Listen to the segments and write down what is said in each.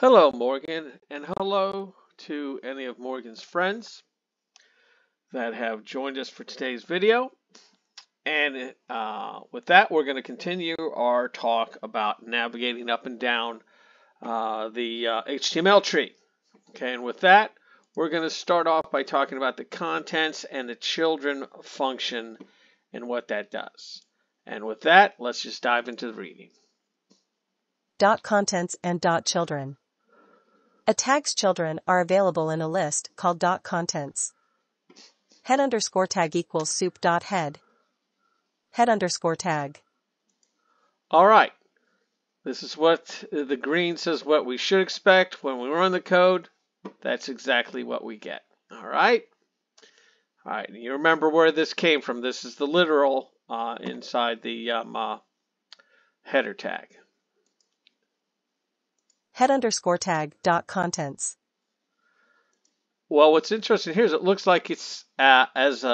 Hello, Morgan, and hello to any of Morgan's friends that have joined us for today's video. And with that, we're going to continue our talk about navigating up and down the HTML tree. Okay, and with that, we're going to start off by talking about the contents and the children function and what that does. And with that, let's just dive into the reading. Contents and children. A tag's children are available in a list called .contents. Head_tag equals soup.head. Head_tag. All right. This is what the green says what we should expect when we run the code. That's exactly what we get. All right. All right. And you remember where this came from. This is the literal inside the header tag. Head_tag.contents. Well, what's interesting here is it looks like it's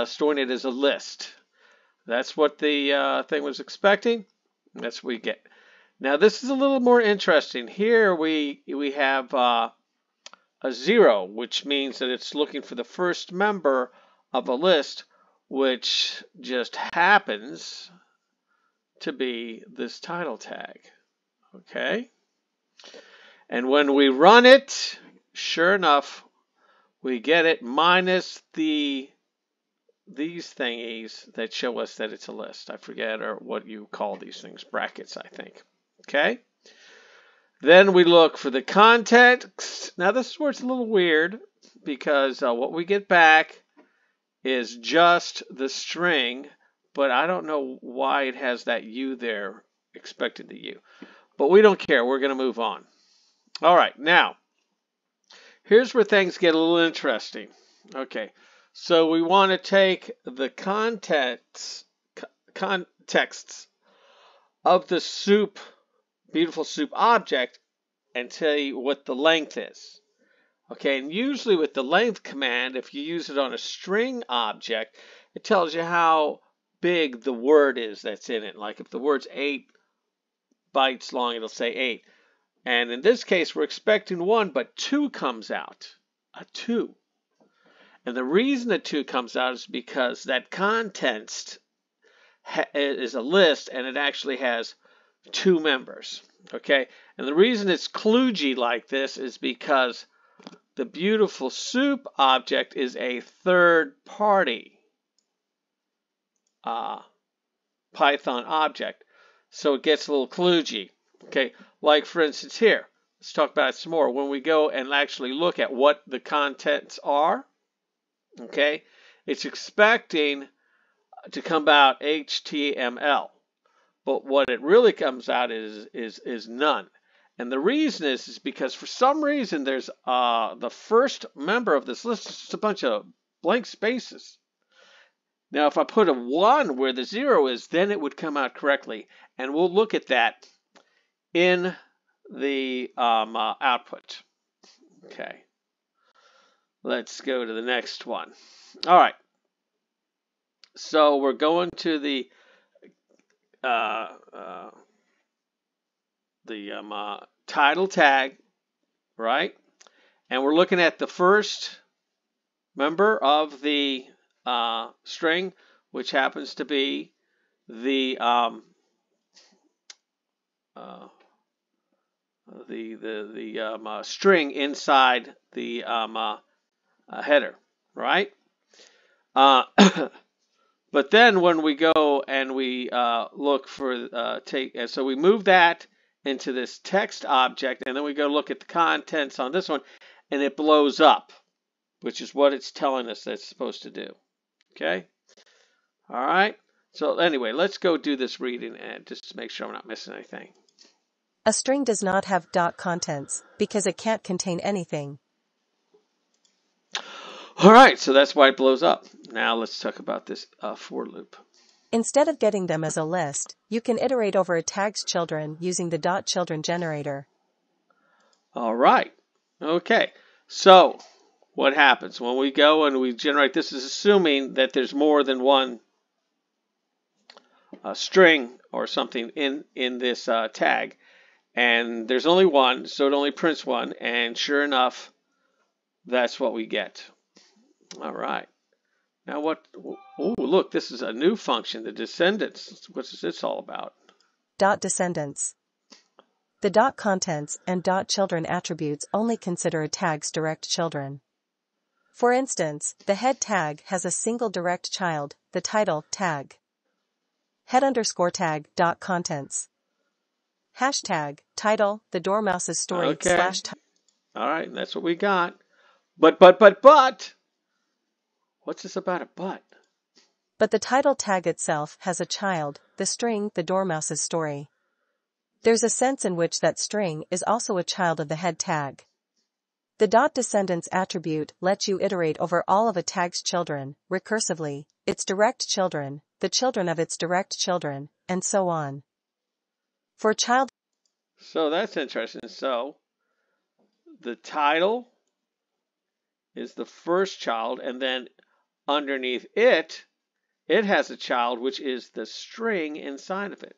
storing it as a list. That's what the thing was expecting. That's what we get. Now this is a little more interesting. Here we have a 0, which means that it's looking for the first member of a list, which just happens to be this title tag. Okay. And when we run it, sure enough, we get it minus these thingies that show us that it's a list. I forget or what you call these things, brackets, I think. Okay. Then we look for the context. Now this is where it's a little weird because what we get back is just the string, but I don't know why it has that U there, expected the U. But we don't care. We're going to move on. All right, now, here's where things get a little interesting. Okay, so we want to take the contexts of the soup, beautiful soup object and tell you what the length is. Okay, and usually with the length command, if you use it on a string object, it tells you how big the word is that's in it. Like if the word's 8 bytes long, it'll say 8. And in this case, we're expecting 1, but 2 comes out. A 2. And the reason the 2 comes out is because that contents is a list, and it actually has 2 members. Okay? And the reason it's kludgy like this is because the beautiful soup object is a third-party Python object. So it gets a little kludgy. Okay, like for instance here, let's talk about it some more. When we go and actually look at what the contents are, okay, it's expecting to come out HTML, but what it really comes out is none. And the reason is because for some reason there's the first member of this list is just a bunch of blank spaces. Now if I put a 1 where the 0 is, then it would come out correctly, and we'll look at that in the output. Okay, let's go to the next one. All right, so we're going to the title tag, right? And we're looking at the first member of the string, which happens to be the string inside the header, right? But then when we go and we look for so we move that into this text object, and then we go look at the contents on this one, and it blows up, which is what it's telling us that it's supposed to do. Okay? All right? So anyway, let's go do this reading and just to make sure I'm not missing anything. A string does not have .contents because it can't contain anything. All right, so that's why it blows up. Now let's talk about this for loop. Instead of getting them as a list, you can iterate over a tag's children using the .children generator. All right. Okay. So what happens when we go and we generate this is assuming that there's more than one string or something in this tag. And there's only one, so it only prints one, and sure enough, that's what we get. All right. Now what? Oh, look, this is a new function, the descendants. What's this all about? Dot descendants. The dot contents and dot children attributes only consider a tag's direct children. For instance, the head tag has a single direct child, the title tag. Head_tag dot contents. Hashtag title, the Dormouse's story Okay. / All right, that's what we got. But. What's this about a but? But the title tag itself has a child, the string, the Dormouse's story. There's a sense in which that string is also a child of the head tag. The dot descendants attribute lets you iterate over all of a tag's children, recursively, its direct children, the children of its direct children, and so on. For child. So that's interesting. So the title is the first child, and then underneath it has a child, which is the string inside of it.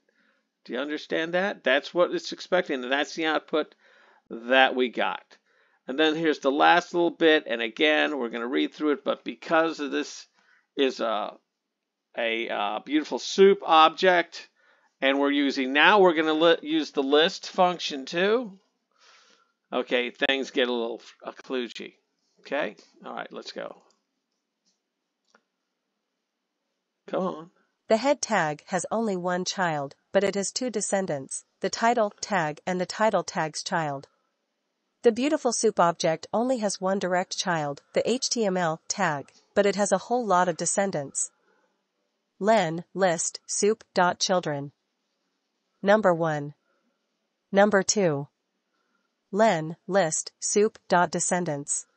Do you understand that? That's what it's expecting, and that's the output that we got. And then here's the last little bit, and again, we're going to read through it, but because of this is a beautiful soup object, and we're going to use the list function too. Okay, things get a little kludgy. Okay, all right, let's go. Come on. The head tag has only one child, but it has two descendants, the title tag and the title tag's child. The beautiful soup object only has one direct child, the HTML tag, but it has a whole lot of descendants. Len, list, soup, dot children. Number 1. Number 2. Len, list, soup, dot descendants.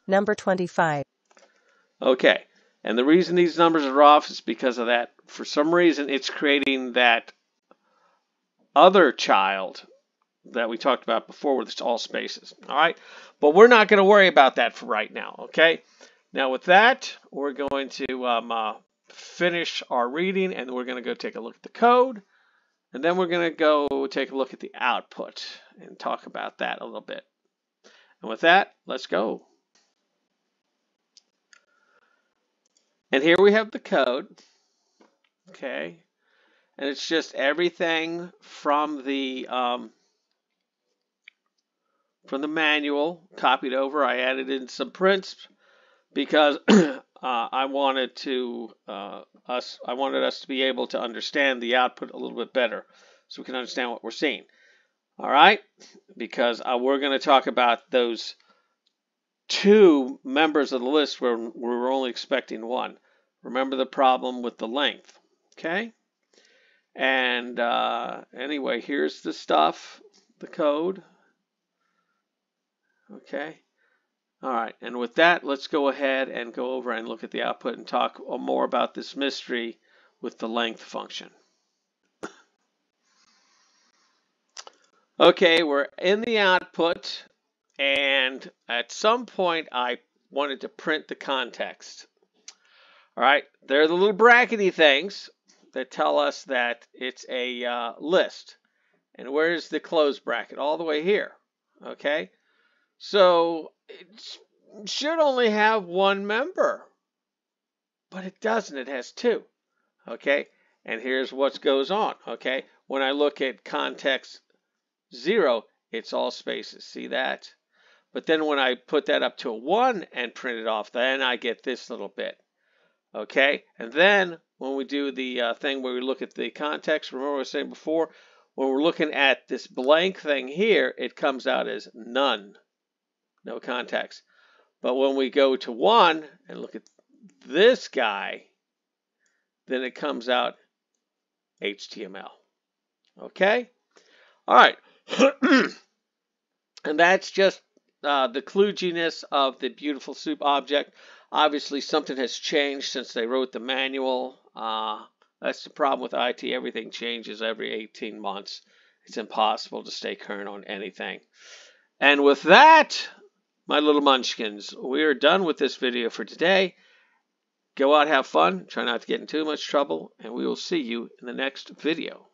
Number 25. Okay, and the reason these numbers are off is because of that. For some reason, it's creating that other child that we talked about before with all spaces. All right, but we're not going to worry about that for right now. Okay, now with that, we're going to finish our reading, and we're going to go take a look at the code, and then we're going to go take a look at the output and talk about that a little bit. And with that, let's go. And here we have the code. Okay, and it's just everything from the manual copied over. I added in some prints because I wanted us to be able to understand the output a little bit better, so we can understand what we're seeing. All right, because we're going to talk about those two members of the list where we're only expecting one. Remember the problem with the length. Okay, and anyway, here's the stuff, the code. Okay. All right. And with that, let's go ahead and go over and look at the output and talk more about this mystery with the length function. Okay, we're in the output, and at some point I wanted to print the context. All right, they're the little brackety things that tell us that it's a list. And where's the close bracket? All the way here. Okay. So it should only have one member, but it doesn't. It has two. Okay, and here's what goes on. Okay, when I look at context 0, it's all spaces. See that? But then when I put that up to a 1 and print it off, then I get this little bit. Okay, and then when we do the thing where we look at the context, remember what I was saying before, when we're looking at this blank thing here, it comes out as none. No context. But when we go to 1 and look at this guy, then it comes out HTML. Okay? All right. And that's just the kludginess of the beautiful soup object. Obviously, something has changed since they wrote the manual. That's the problem with IT. Everything changes every 18 months. It's impossible to stay current on anything. And with that, my little munchkins, we are done with this video for today. Go out, have fun, try not to get in too much trouble, and we will see you in the next video.